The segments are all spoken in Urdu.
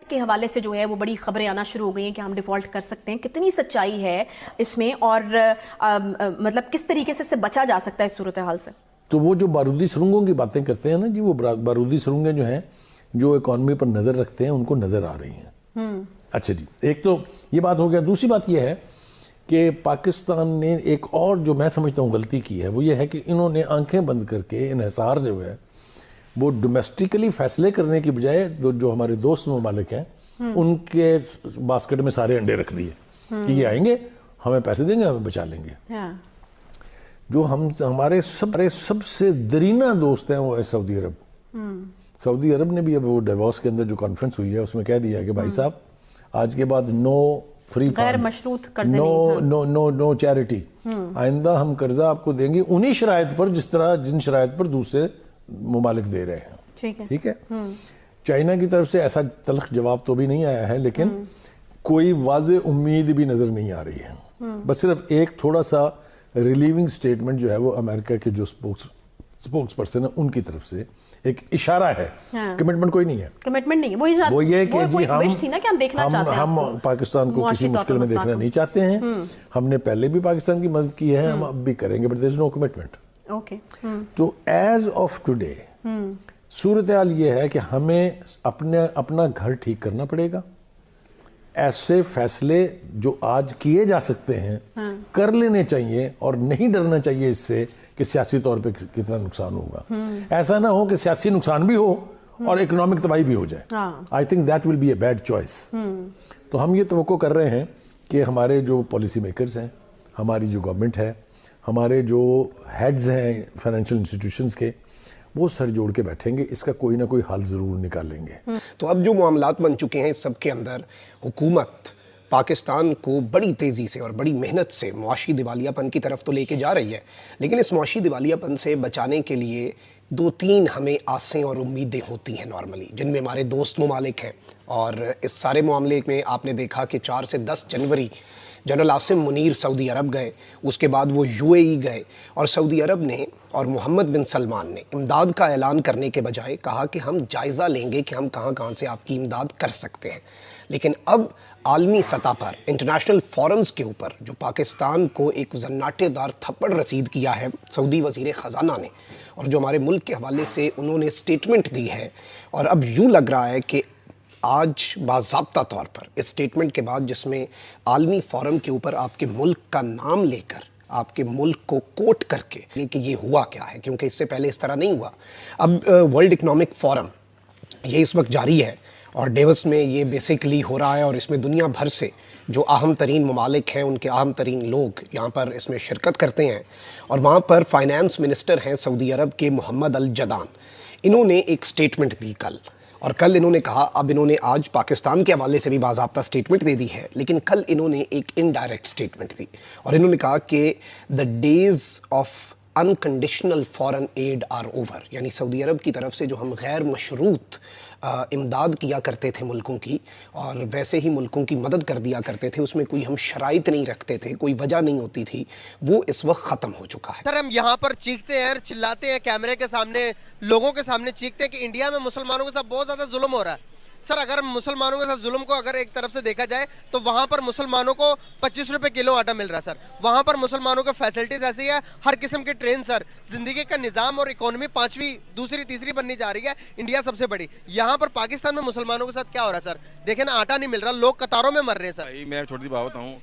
کے حوالے سے جو ہے وہ بڑی خبریں آنا شروع ہو گئی ہیں کہ ہم ڈیفالٹ کر سکتے ہیں. کتنی سچائی ہے اس میں اور مطلب کس طریقے سے اس سے بچا جا سکتا ہے اس صورتحال سے؟ تو وہ جو بارودی سرنگوں کی باتیں کرتے ہیں نا جی، وہ بارودی سرنگیں جو ہیں جو اکانومی پر نظر رکھتے ہیں ان کو نظر آ رہی ہیں. اچھا جی، ایک تو یہ بات ہو گیا. دوسری بات یہ ہے کہ پاکستان نے ایک اور جو میں سمجھتا ہوں غلطی کی ہے وہ یہ ہے کہ انہوں نے آنکھیں بند کر کے انحصار جو ہے وہ ڈومیسٹکلی فیصلے کرنے کی بجائے جو ہمارے دوست ممالک ہیں ان کے باسکٹ میں سارے انڈے رکھ دیے کہ یہ آئیں گے، ہمیں پیسے دیں گے، ہمیں بچا لیں گے. جو ہمارے سب سے دیرینہ دوست ہیں وہ ہے سعودی عرب. سعودی عرب نے بھی اب وہ ڈیووس کے اندر جو کانفرنس ہوئی ہے اس میں کہہ دیا ہے کہ بھائی صاحب آج کے بعد نو فری غیر مشروط قرضے نو چیریٹی. آئندہ ہم قرضہ آپ کو دیں گے انہی شرائط پر جن شرائط پر دوسرے ممالک دے رہے ہیں. ٹھیک ہے. چائنا کی طرف سے ایسا تلخ جواب تو بھی نہیں آیا ہے، لیکن کوئی واضح امید بھی نظر نہیں آ رہی ہے. بس صرف ایک تھوڑا سا ریلیونگ سٹیٹمنٹ جو ہے وہ امریکہ کے جو سپوکس پرسن ہیں ان کی طرف سے ایک اشارہ ہے. کمٹمنٹ کوئی نہیں ہے. کمٹمنٹ نہیں ہے. وہ یہ کہ جی ہم پاکستان کو کسی مشکل میں دیکھنا نہیں چاہتے ہیں. ہم نے پہلے بھی پاکستان کی مدد کی ہے، ہم اب بھی کریں گے، but there is no commitment. تو ایز آف ٹوڈے صورتحال یہ ہے کہ ہمیں اپنا گھر ٹھیک کرنا پڑے گا. ایسے فیصلے جو آج کیے جا سکتے ہیں کر لینے چاہیے اور نہیں ڈرنا چاہیے اس سے کہ سیاسی طور پہ کتنا نقصان ہوگا. ایسا نہ ہو کہ سیاسی نقصان بھی ہو اور اکنامک تباہی بھی ہو جائے. I think that will be a bad choice. تو ہم یہ توقع کر رہے ہیں کہ ہمارے جو پالیسی میکرز ہیں، ہماری جو گورنمنٹ ہے، ہمارے جو ہیڈز ہیں فائنینشیل انسٹیٹیوشنز کے، وہ سر جوڑ کے بیٹھیں گے، اس کا کوئی نہ کوئی حل ضرور نکالیں گے. تو اب جو معاملات بن چکے ہیں اس سب کے اندر حکومت پاکستان کو بڑی تیزی سے اور بڑی محنت سے معاشی دیوالیہ پن کی طرف تو لے کے جا رہی ہے، لیکن اس معاشی دیوالیہ پن سے بچانے کے لیے 2-3 ہمیں آسیں اور امیدیں ہوتی ہیں نارملی، جن میں ہمارے دوست ممالک ہیں. اور اس سارے معاملے میں آپ نے دیکھا کہ 4 سے 10 جنوری جنرل عاصم منیر سعودی عرب گئے، اس کے بعد وہ UAE گئے، اور سعودی عرب نے اور محمد بن سلمان نے امداد کا اعلان کرنے کے بجائے کہا کہ ہم جائزہ لیں گے کہ ہم کہاں سے آپ کی امداد کر سکتے ہیں. لیکن اب عالمی سطح پر انٹرنیشنل فورمز کے اوپر جو پاکستان کو ایک زناٹے دار تھپڑ رسید کیا ہے سعودی وزیر خزانہ نے، اور جو ہمارے ملک کے حوالے سے انہوں نے سٹیٹمنٹ دی ہے، اور اب یوں لگ رہا ہے کہ آج باضابطہ طور پر اس سٹیٹمنٹ کے بعد جس میں عالمی فورم کے اوپر آپ کے ملک کا نام لے کر آپ کے ملک کو کوٹ کر کے کہ یہ ہوا کیا ہے، کیونکہ اس سے پہلے اس طرح نہیں ہوا. اب ورلڈ اکنامک فورم یہ اس وقت جاری ہے اور ڈیوس میں یہ بیسیکلی ہو رہا ہے، اور اس میں دنیا بھر سے جو اہم ترین ممالک ہیں ان کے اہم ترین لوگ یہاں پر اس میں شرکت کرتے ہیں. اور وہاں پر فائنانس منسٹر ہیں سعودی عرب کے محمد الجدان. انہوں نے ایک سٹیٹمنٹ دی کل انہوں نے کہا، اب انہوں نے آج پاکستان کے حوالے سے بھی باضابطہ سٹیٹمنٹ دے دی ہے، لیکن کل انہوں نے ایک انڈائریکٹ سٹیٹمنٹ دی، اور انہوں نے کہا کہ the days of unconditional foreign aid are over. یعنی سعودی عرب کی طرف سے جو ہم غیر مشروط امداد کیا کرتے تھے ملکوں کی، اور ویسے ہی ملکوں کی مدد کر دیا کرتے تھے، اس میں کوئی ہم شرائط نہیں رکھتے تھے، کوئی وجہ نہیں ہوتی تھی، وہ اس وقت ختم ہو چکا ہے. سر ہم یہاں پر چیختے ہیں، چلاتے ہیں کیمرے کے سامنے، لوگوں کے سامنے چیختے ہیں کہ انڈیا میں مسلمانوں کے ساتھ بہت زیادہ ظلم ہو رہا ہے. سر اگر مسلمانوں کے ساتھ ظلم کو اگر ایک طرف سے دیکھا جائے تو وہاں پر مسلمانوں کو 25 روپے کلو آٹا مل رہا ہے. سر وہاں پر مسلمانوں کے فیسلٹیز ایسی ہے، ہر قسم کے ٹرین، سر زندگی کا نظام اور اکانومی 5ویں دوسری تیسری بننی جا رہی ہے، انڈیا سب سے بڑی. یہاں پر پاکستان میں مسلمانوں کے ساتھ کیا ہو رہا ہے سر؟ دیکھیں نا، آٹا نہیں مل رہا، لوگ قطاروں میں مر رہے ہیں. سر میں چھوٹی سی بات بتاؤں،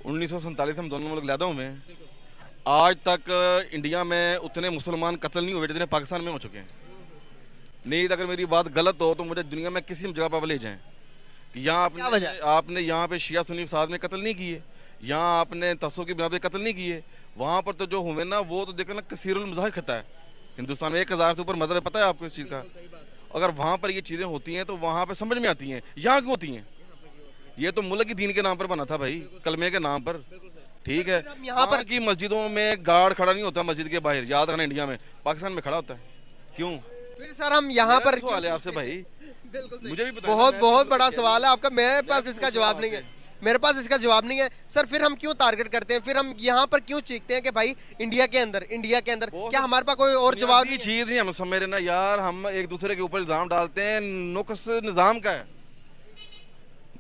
1947 ہم دونوں ملک لیادہ ہوئے ہیں، آج تک انڈیا میں اتنے مسلمان قتل نہیں ہوئے جتنے پاکستان میں ہو چکے ہیں. نہیں، اگر میری بات غلط ہو تو مجھے دنیا میں کسی جگہ پر لے جائیں کہ یہاں آپ نے یہاں پہ شیعہ سنی فساد میں قتل نہیں کیے، یہاں آپ نے تعصب کی بنا پہ قتل نہیں کیے. وہاں پر تو جو ہوئے نا وہ تو دیکھیں نا کثیر المذاہب خطہ ہے. ہندوستان میں 1000 سے اوپر مذہب ہے، پتہ ہے آپ کو اس چیز کا؟ اگر وہاں پر یہ چیزیں ہوتی ہیں تو وہاں پہ سمجھ میں آتی ہیں، یہاں کیوں ہوتی ہیں؟ یہ تو ملک کی دین کے نام پر بنا تھا بھائی، کلمے کے نام پر. ٹھیک ہے، یہاں پر کی مسجدوں میں گارڈ کھڑا نہیں ہوتا مسجد کے باہر، یاد رکھنا انڈیا میں، پاکستان میں کھڑا ہوتا ہے. کیوں؟ پھر سر ہم یہاں پر سوال ہے آپ سے بھائی، مجھے بھی بہت بڑا سوال ہے آپ کا، میرے پاس اس کا جواب نہیں ہے. سر پھر ہم کیوں ٹارگٹ کرتے ہیں؟ پھر ہم یہاں پر کیوں چیختے ہیں کہ بھائی انڈیا کے اندر کیا ہمارے پاس کوئی اور جواب چیز نہیں؟ ہم سمجھ رہے نا یار، ہم ایک دوسرے کے اوپر الزام ڈالتے ہیں، نقص نظام کا ہے.